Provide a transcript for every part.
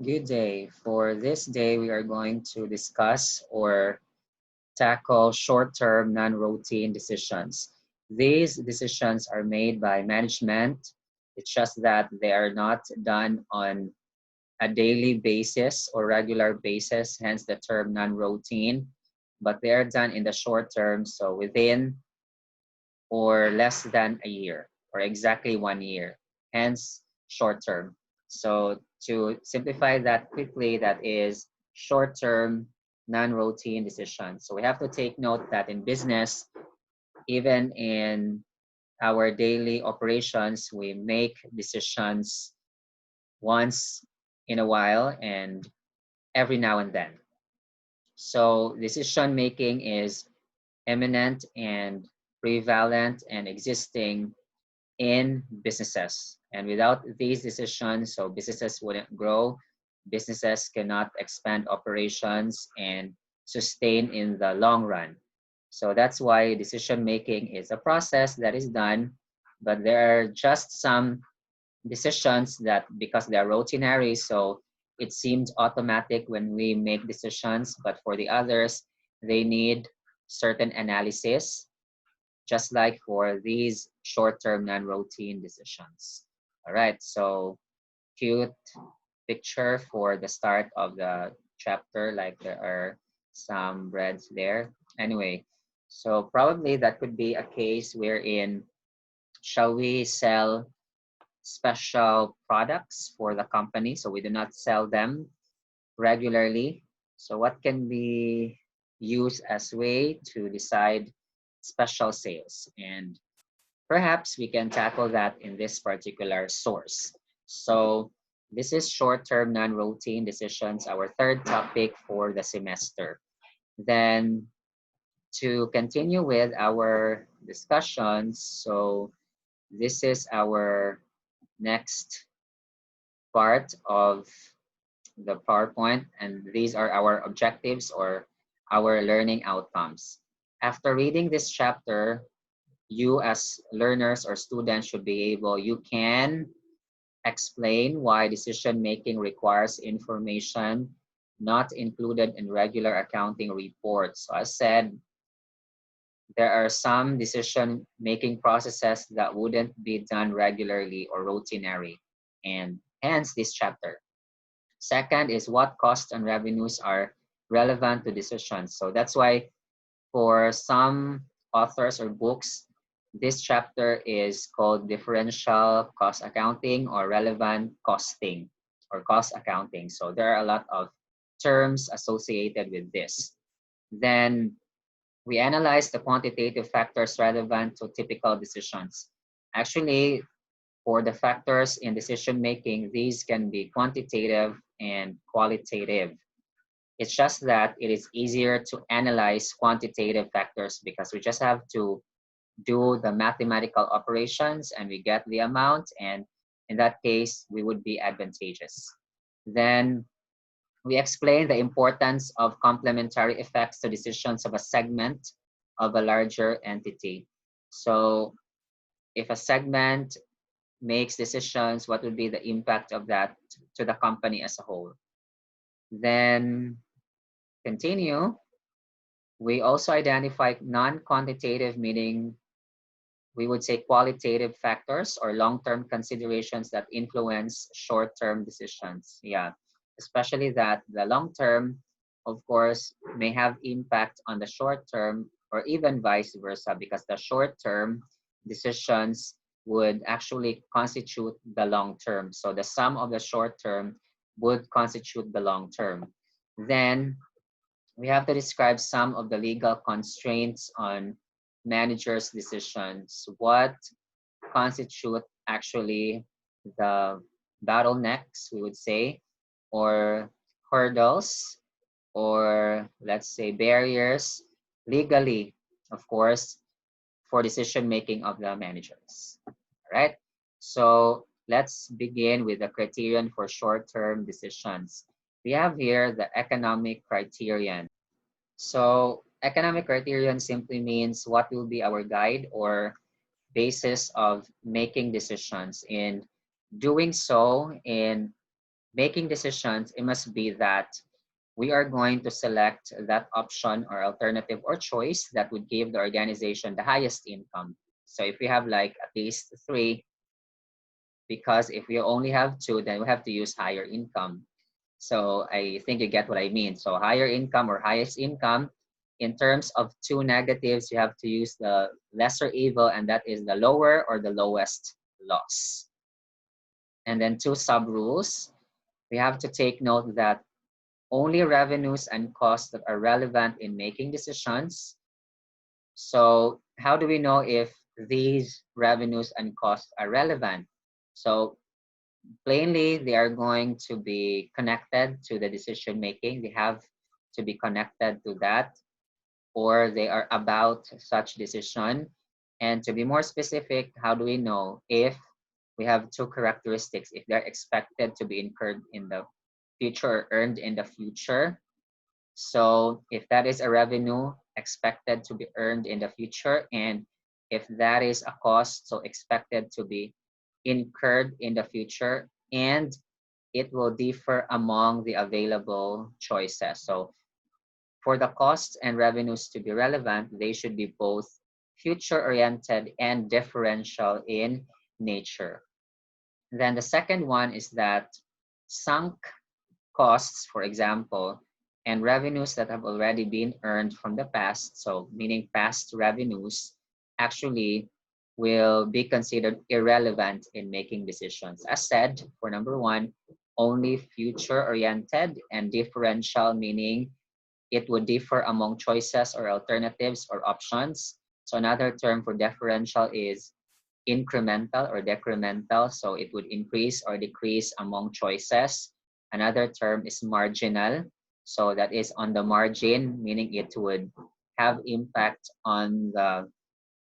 Good day. For this day, we are going to discuss or tackle short-term, non-routine decisions. These decisions are made by management. It's just that they are not done on a daily basis or regular basis, hence the term non-routine, but they are done in the short term, so within or less than a year or exactly 1 year, hence short term. So to simplify that quickly, that is short term, non-routine decisions. So we have to take note that in business, even in our daily operations, we make decisions once in a while and every now and then. So decision making is eminent and prevalent and existing in businesses. And without these decisions, so businesses wouldn't grow, businesses cannot expand operations and sustain in the long run. So that's why decision making is a process that is done, but there are just some decisions that because they are routinary, so it seemed automatic when we make decisions, but for the others, they need certain analysis just like for these short-term non-routine decisions. All right, so cute picture for the start of the chapter, like there are some breads there. Anyway, so probably that could be a case wherein shall we sell special products for the company so we do not sell them regularly. So what can be used as way to decide special sales? And perhaps we can tackle that in this particular source. So this is short-term non-routine decisions, our third topic for the semester. Then to continue with our discussions, so this is our next part of the PowerPoint, and these are our objectives or our learning outcomes. After reading this chapter, you as learners or students should be able, you can explain why decision making requires information not included in regular accounting reports. So as said, there are some decision making processes that wouldn't be done regularly or routinary, and hence this chapter. Second is what costs and revenues are relevant to decisions. So that's why for some authors or books, this chapter is called differential cost accounting or relevant costing or cost accounting. So there are a lot of terms associated with this. Then we analyze the quantitative factors relevant to typical decisions. Actually, for the factors in decision making, these can be quantitative and qualitative. It's just that it is easier to analyze quantitative factors because we just have to do the mathematical operations and we get the amount, and in that case, we would be advantageous. Then we explain the importance of complementary effects to decisions of a segment of a larger entity. So if a segment makes decisions, what would be the impact of that to the company as a whole? Then continue. We also identify non-quantitative, meaning we would say qualitative factors or long-term considerations that influence short-term decisions. Yeah, especially that the long-term, of course, may have impact on the short-term or even vice versa because the short-term decisions would actually constitute the long-term. So the sum of the short-term would constitute the long-term. Then we have to describe some of the legal constraints on managers' decisions. What constitute actually the bottlenecks, we would say, or hurdles, or let's say barriers legally, of course, for decision making of the managers. All right. So let's begin with the criterion for short-term decisions. We have here the economic criterion. So economic criterion simply means what will be our guide or basis of making decisions. In doing so, in making decisions, it must be that we are going to select that option or alternative or choice that would give the organization the highest income. So if we have like at least three, because if we only have two, then we have to use higher income. So I think you get what I mean. So higher income or highest income, in terms of two negatives, you have to use the lesser evil, and that is the lower or the lowest loss. And then two sub rules. We have to take note that only revenues and costs that are relevant in making decisions. So how do we know if these revenues and costs are relevant? So plainly, they are going to be connected to the decision making. They have to be connected to that, or they are about such decision. And to be more specific, how do we know if we have two characteristics, if they're expected to be incurred in the future or earned in the future? So if that is a revenue expected to be earned in the future, and if that is a cost, so expected to be incurred in the future, and it will differ among the available choices. So for the costs and revenues to be relevant, they should be both future-oriented and differential in nature. Then the second one is that sunk costs, for example, and revenues that have already been earned from the past, so meaning past revenues, actually will be considered irrelevant in making decisions. As said, for number one, only future oriented and differential, meaning it would differ among choices or alternatives or options. So another term for differential is incremental or decremental. So it would increase or decrease among choices. Another term is marginal. So that is on the margin, meaning it would have impact on the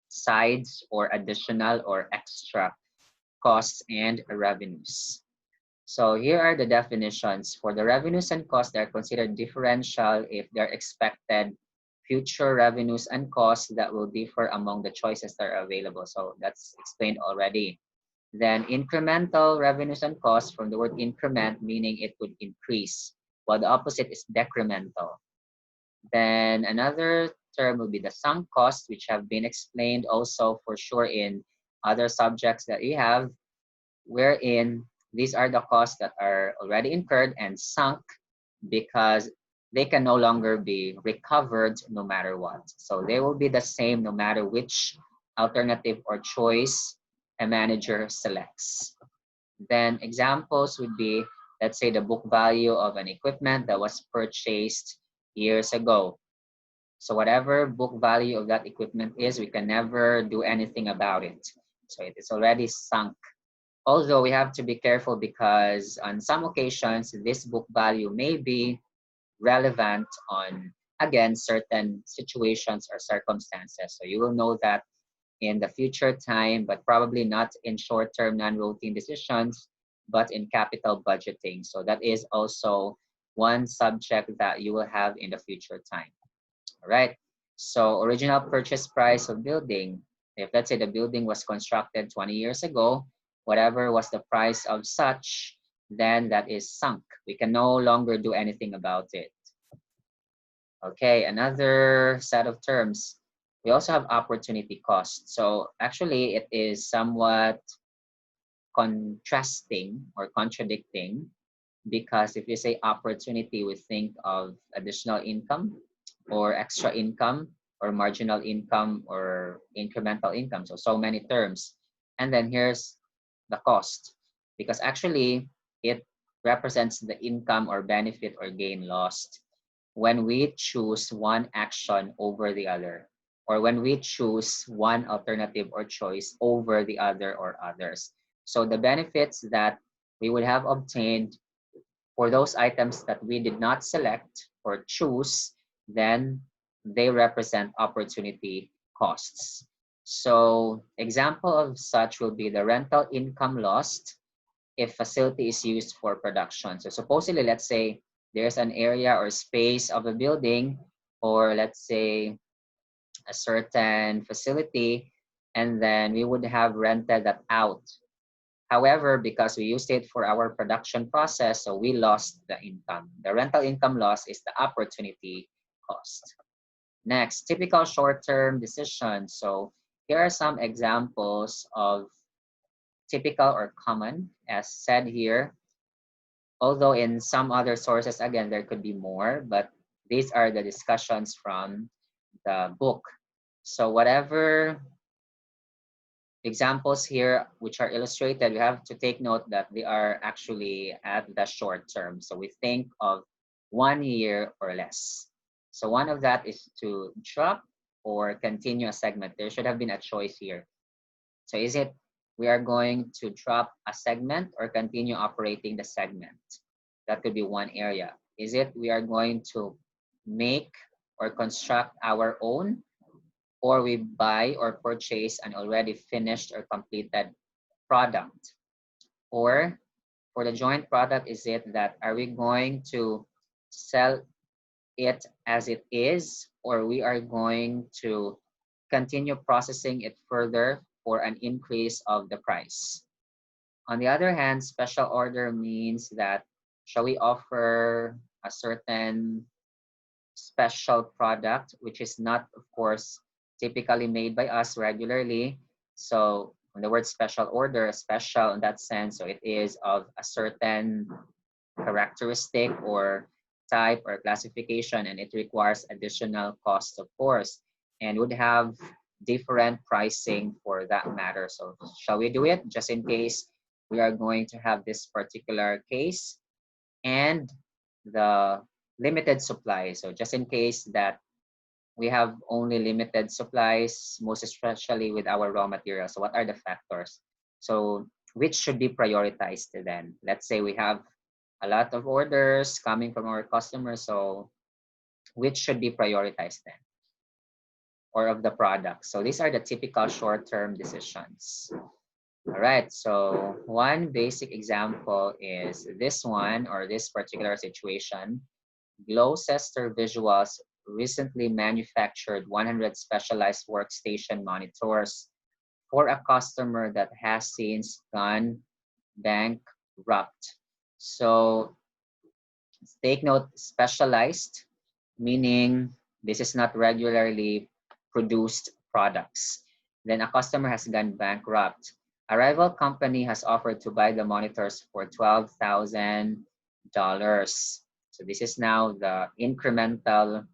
sides or additional or extra costs and revenues. So here are the definitions. For the revenues and costs, they're considered differential if they're expected future revenues and costs that will differ among the choices that are available. So that's explained already. Then incremental revenues and costs, from the word increment, meaning it would increase, while the opposite is decremental. Then another term will be the sunk costs, which have been explained also for sure in other subjects that we have, wherein these are the costs that are already incurred and sunk because they can no longer be recovered no matter what. So they will be the same no matter which alternative or choice a manager selects. Then examples would be, let's say, the book value of an equipment that was purchased years ago. So whatever book value of that equipment is, we can never do anything about it. So it is already sunk. Although we have to be careful because on some occasions, this book value may be relevant on, again, certain situations or circumstances. So you will know that in the future time, but probably not in short-term non-routine decisions, but in capital budgeting. So that is also one subject that you will have in the future time. All right. So original purchase price of building. If let's say the building was constructed 20 years ago, whatever was the price of such, then that is sunk. We can no longer do anything about it. Okay, another set of terms. We also have opportunity cost. So actually it is somewhat contrasting or contradicting, because if you say opportunity, we think of additional income or extra income or marginal income or incremental income. So many terms. And then here's the cost, because actually it represents the income or benefit or gain lost when we choose one action over the other, or when we choose one alternative or choice over the other or others. So the benefits that we would have obtained for those items that we did not select or choose, then they represent opportunity costs. So example of such will be the rental income lost if facility is used for production. So supposedly, let's say there's an area or space of a building, or let's say a certain facility, and then we would have rented that out. However, because we used it for our production process, so we lost the income. The rental income loss is the opportunity cost. Next, typical short-term decisions. So here are some examples of typical or common, as said here. Although in some other sources, again, there could be more, but these are the discussions from the book. So whatever examples here which are illustrated, we have to take note that they are actually at the short term. So we think of 1 year or less. So one of that is to drop or continue a segment. There should have been a choice here. So is it we are going to drop a segment or continue operating the segment? That could be one area. Is it we are going to make or construct our own, or we buy or purchase an already finished or completed product? Or for the joint product, is it that are we going to sell it as it is, or we are going to continue processing it further for an increase of the price? On the other hand, special order means that shall we offer a certain special product, which is not, of course, typically made by us regularly. So when the word special order, special in that sense, so it is of a certain characteristic or type or classification, and it requires additional cost, of course, and would have different pricing for that matter. So shall we do it just in case we are going to have this particular case and the limited supply? So just in case that we have only limited supplies, most especially with our raw materials. So what are the factors? So which should be prioritized then? Let's say we have a lot of orders coming from our customers. So which should be prioritized then? Or of the product? So these are the typical short-term decisions. All right, so one basic example is this one, or this particular situation. Gloucester Visuals recently manufactured 100 specialized workstation monitors for a customer that has since gone bankrupt. So take note, specialized, meaning this is not regularly produced products. Then a customer has gone bankrupt. A rival company has offered to buy the monitors for $12,000. So this is now the incremental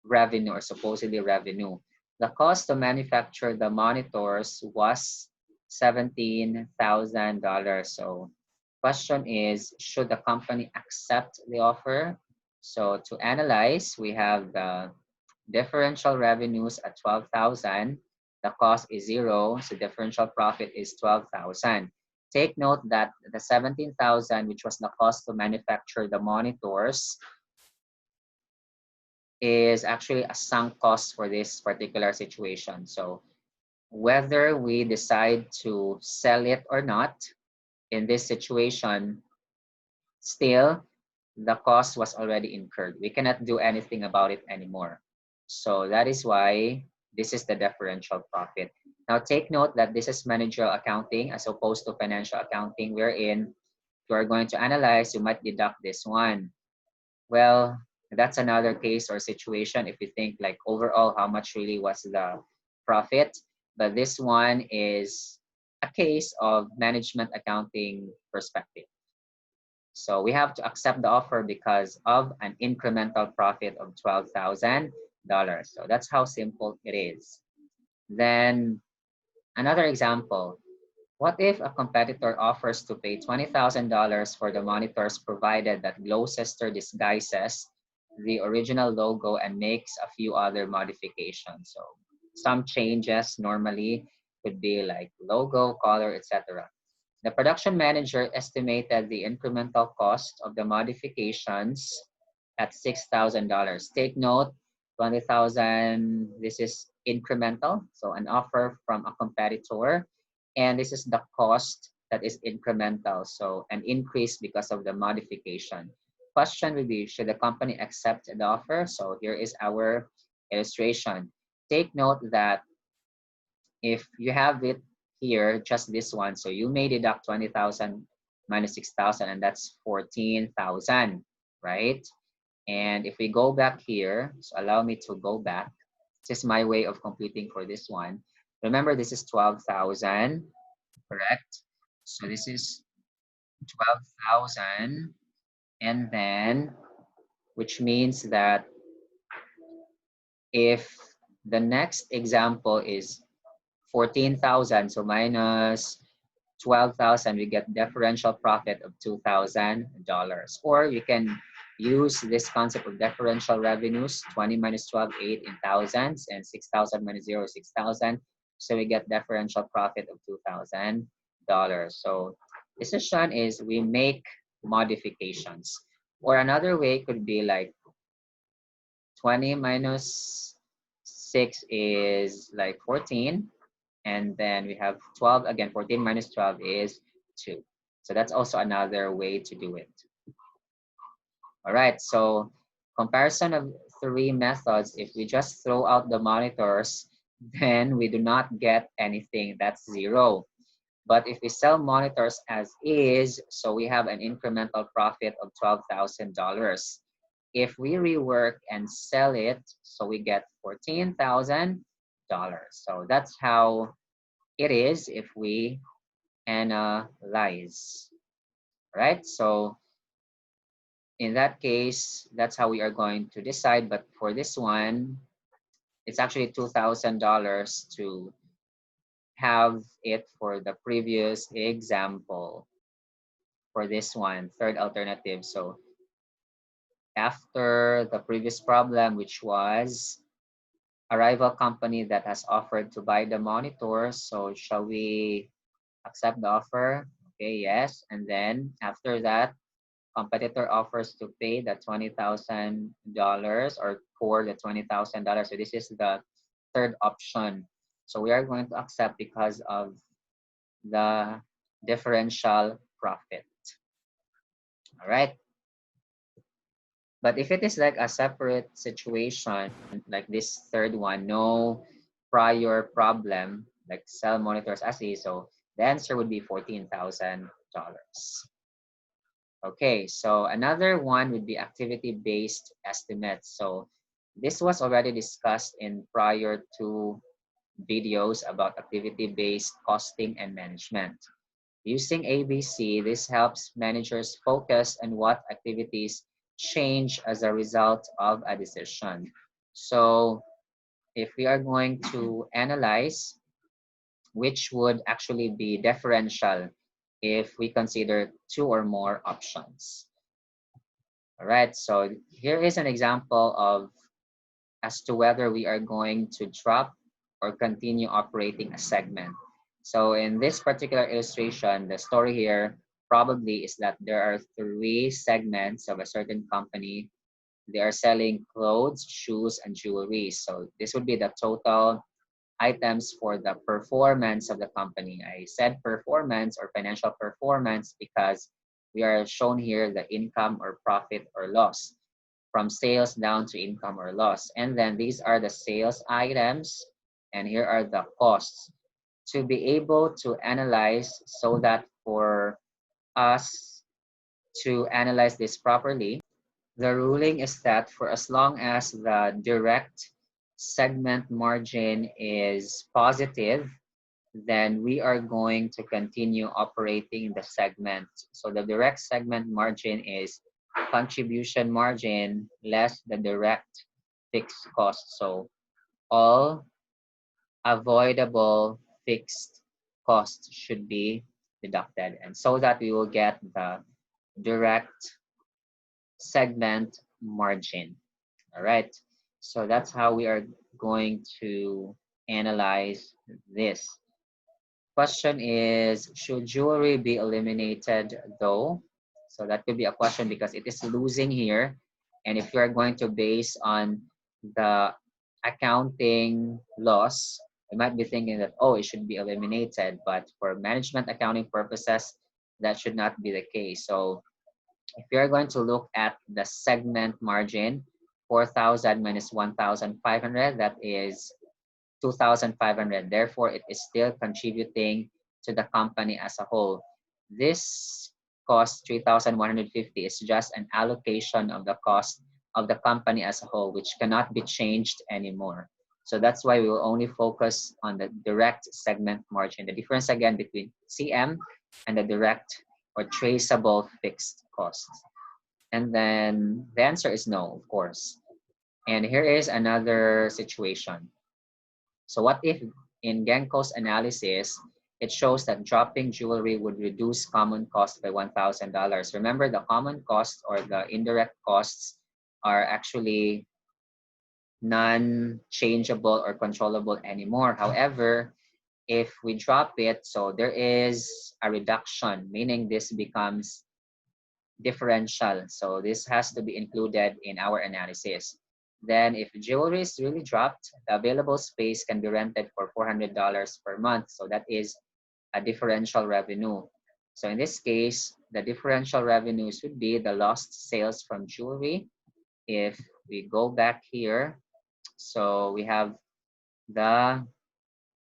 revenue or supposedly revenue. The cost to manufacture the monitors was $17,000. So question is, should the company accept the offer? So to analyze, we have the differential revenues at 12,000. The cost is zero, so differential profit is 12,000. Take note that the 17,000, which was the cost to manufacture the monitors, is actually a sunk cost for this particular situation. So whether we decide to sell it or not in this situation, still the cost was already incurred. We cannot do anything about it anymore. So that is why this is the differential profit. Now take note that this is managerial accounting as opposed to financial accounting, wherein you are going to analyze, you might deduct this one. Well, that's another case or situation if you think like overall how much really was the profit. But this one is a case of management accounting perspective. So we have to accept the offer because of an incremental profit of $12,000. So that's how simple it is. Then another example, what if a competitor offers to pay $20,000 for the monitors provided that Gloucester disguises the original logo and makes a few other modifications? So some changes normally could be like logo, color, etc. The production manager estimated the incremental cost of the modifications at $6,000. Take note, 20,000, this is incremental, so an offer from a competitor, and this is the cost that is incremental, so an increase because of the modification. Question would be, should the company accept the offer? So here is our illustration. Take note that if you have it here, just this one. So you may deduct 20,000 minus 6,000, and that's 14,000, right? And if we go back here, so allow me to go back. This is my way of computing for this one. Remember, this is 12,000, correct? So this is 12,000, and then, which means that if the next example is 14,000, so minus 12,000, we get differential profit of $2,000. Or you can use this concept of differential revenues, 20 minus 12, 8 in thousands, and 6,000 minus 0, 6,000. So we get differential profit of $2,000. So decision is we make modifications. Or another way could be like 20 minus 6 is like 14. And then we have 12 again. 14 minus 12 is 2. So that's also another way to do it. All right, so comparison of three methods. If we just throw out the monitors, then we do not get anything. That's 0. But if we sell monitors as is, so we have an incremental profit of $12,000. If we rework and sell it, so we get $14,000. So that's how it is if we analyze, right? So in that case, that's how we are going to decide. But for this one, it's actually $2,000 to have it for the previous example for this one, third alternative. So after the previous problem, which was a rival company that has offered to buy the monitor, so shall we accept the offer? Okay, yes. And then after that, competitor offers to pay the $20,000 or for the $20,000. So this is the third option. So we are going to accept because of the differential profit. All right. But if it is like a separate situation, like this third one, no prior problem, like sell monitors as is, so the answer would be $14,000. Okay, so another one would be activity-based estimates. So this was already discussed in prior two videos about activity-based costing and management. Using ABC, this helps managers focus on what activities change as a result of a decision. So if we are going to analyze, which would actually be differential if we consider two or more options. All right, so here is an example of as to whether we are going to drop or continue operating a segment. So in this particular illustration, the story here probably is that there are three segments of a certain company. They are selling clothes, shoes, and jewelry. So this would be the total items for the performance of the company. I said performance or financial performance because we are shown here the income or profit or loss from sales down to income or loss. And then these are the sales items, and here are the costs. To be able to analyze so that for us to analyze this properly, the ruling is that for as long as the direct segment margin is positive, then we are going to continue operating the segment. So the direct segment margin is contribution margin less the direct fixed cost. So all avoidable fixed costs should be deducted, and so that we will get the direct segment margin. All right. So that's how we are going to analyze this. Question is, should jewelry be eliminated though? So that could be a question because it is losing here. And if you are going to base on the accounting loss, you might be thinking that, oh, it should be eliminated. But for management accounting purposes, that should not be the case. So if you're going to look at the segment margin, 4,000 minus 1,500, that is 2,500. Therefore, it is still contributing to the company as a whole. This cost 3,150 is just an allocation of the cost of the company as a whole, which cannot be changed anymore. So that's why we will only focus on the direct segment margin, the difference again between CM and the direct or traceable fixed costs. And then the answer is no, of course. And here is another situation. So what if in Genko's analysis, it shows that dropping jewelry would reduce common cost by $1,000. Remember, the common cost or the indirect costs are actually non-changeable or controllable anymore. However, if we drop it, so there is a reduction, meaning this becomes differential. So this has to be included in our analysis. Then if jewelry is really dropped, the available space can be rented for $400 per month. So that is a differential revenue. So in this case, the differential revenue should be the lost sales from jewelry. If we go back here, so we have the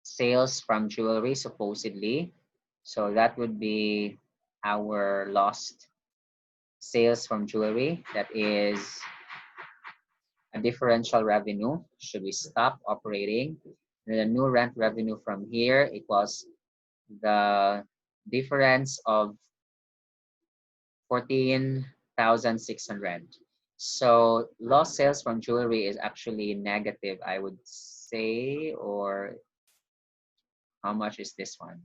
sales from jewelry supposedly. So that would be our lost sales from jewelry. That is a differential revenue. Should we stop operating? Then the new rent revenue from here equals the difference of 14,600. So lost sales from jewelry is actually negative, I would say, or how much is this one?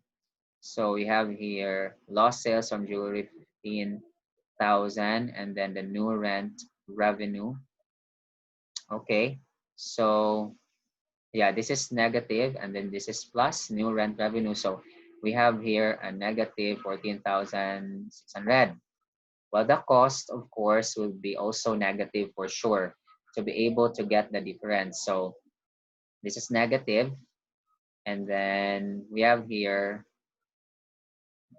So we have here lost sales from jewelry 15,000 and then the new rent revenue. Okay, so yeah, this is negative and then this is plus new rent revenue. So we have here a negative 14,600. Well, the cost, of course, will be also negative for sure to be able to get the difference. So this is negative, and then we have here,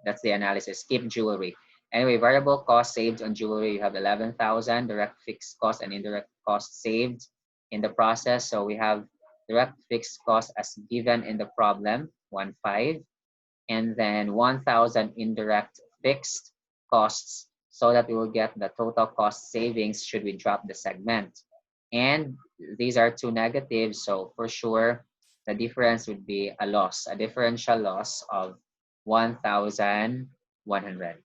that's the analysis, keep jewelry. Anyway, variable cost saved on jewelry, you have 11,000, direct fixed cost and indirect cost saved in the process. So we have direct fixed cost as given in the problem, 1,500, and then 1,000 indirect fixed costs so that we will get the total cost savings should we drop the segment. And these are two negatives, so for sure, the difference would be a loss, a differential loss of 1,100.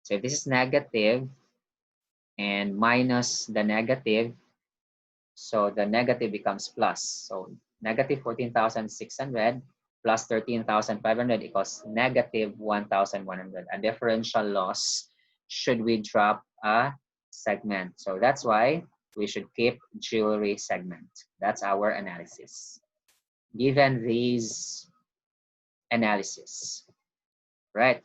So if this is negative and minus the negative, so the negative becomes plus. So negative 14,600 plus 13,500 equals negative 1,100. A differential loss should we drop a segment. So that's why we should keep jewelry segment. That's our analysis. Given these analysis, right?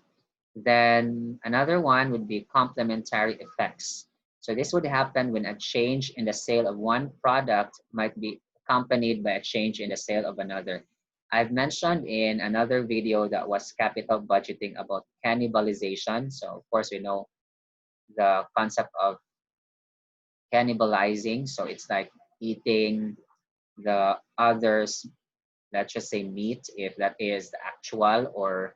Then another one would be complementary effects. So this would happen when a change in the sale of one product might be accompanied by a change in the sale of another. I've mentioned in another video that was capital budgeting about cannibalization. So of course we know the concept of cannibalizing. So it's like eating the others, let's just say meat, if that is the actual or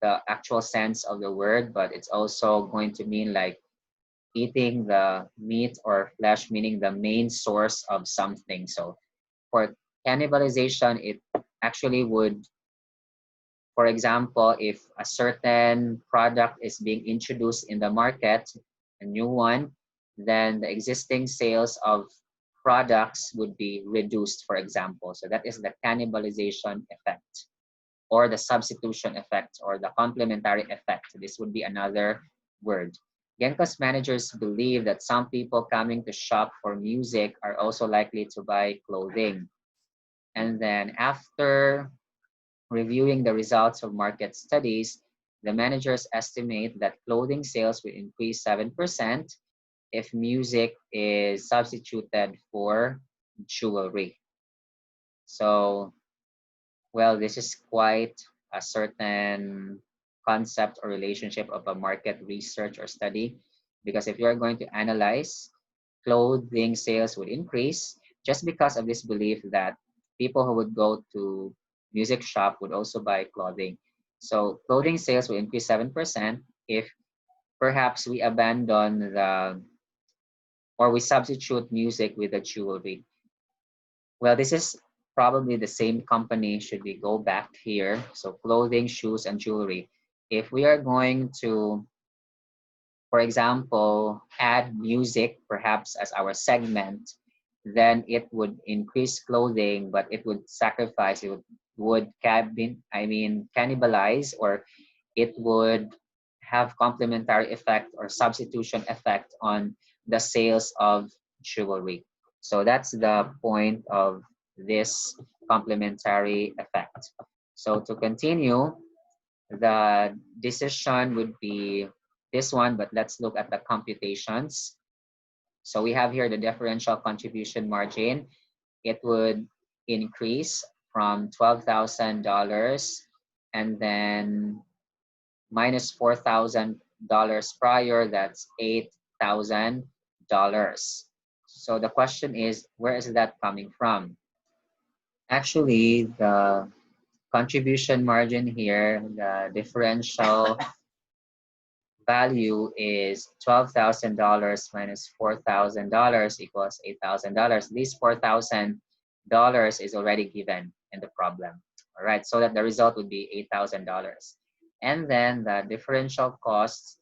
the actual sense of the word, but it's also going to mean like eating the meat or flesh, meaning the main source of something. So for cannibalization, it actually would, for example, if a certain product is being introduced in the market, a new one, then the existing sales of products would be reduced, for example. So that is the cannibalization effect, or the substitution effect, or the complementary effect. This would be another word. Genko's managers believe that some people coming to shop for music are also likely to buy clothing. And then after reviewing the results of market studies, the managers estimate that clothing sales will increase 7% if music is substituted for jewelry. So, well, this is quite a certain concept or relationship of a market research or study, because if you are going to analyze, clothing sales would increase just because of this belief that people who would go to music shop would also buy clothing. So clothing sales will increase 7% if perhaps we abandon the or we substitute music with the jewelry. Well, this is probably the same company. Should we go back here? So clothing, shoes, and jewelry. If we are going to, for example, add music perhaps as our segment, then it would increase clothing, but it would sacrifice, it would cannibalize, or it would have complementary effect or substitution effect on the sales of jewelry. So that's the point of this complementary effect. So to continue, the decision would be this one, but let's look at the computations. So we have here the differential contribution margin. It would increase from $12,000 and then minus $4,000 prior, that's $8,000. So the question is, where is that coming from? Actually, the contribution margin here, the differential value is $12,000 minus $4,000 equals $8,000. This $4,000 is already given in the problem. All right, so that the result would be $8,000. And then the differential costs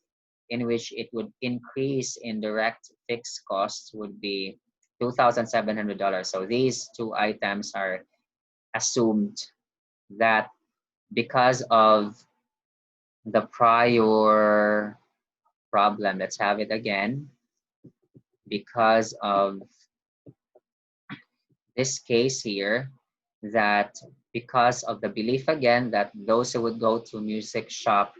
in which it would increase indirect fixed costs would be $2,700. So these two items are assumed that because of the prior problem, let's have it again, because of this case here, that because of the belief again that those who would go to music shop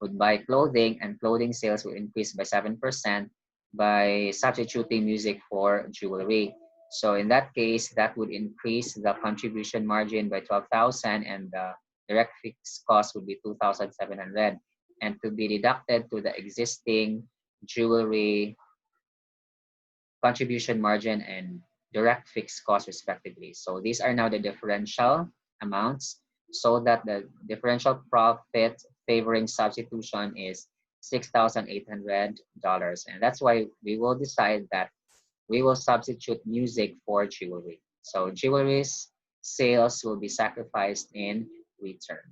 would buy clothing and clothing sales will increase by 7% by substituting music for jewelry. So in that case, that would increase the contribution margin by 12,000 and the direct fixed cost would be 2,700 and to be deducted to the existing jewelry contribution margin and direct fixed cost respectively. So these are now the differential amounts so that the differential profit favoring substitution is $6,800. And that's why we will decide that we will substitute music for jewelry. So jewelry's sales will be sacrificed in return.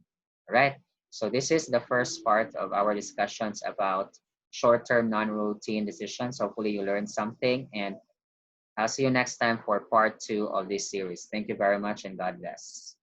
All right. So this is the first part of our discussions about short-term non-routine decisions. Hopefully you learned something and I'll see you next time for part 2 of this series. Thank you very much and God bless.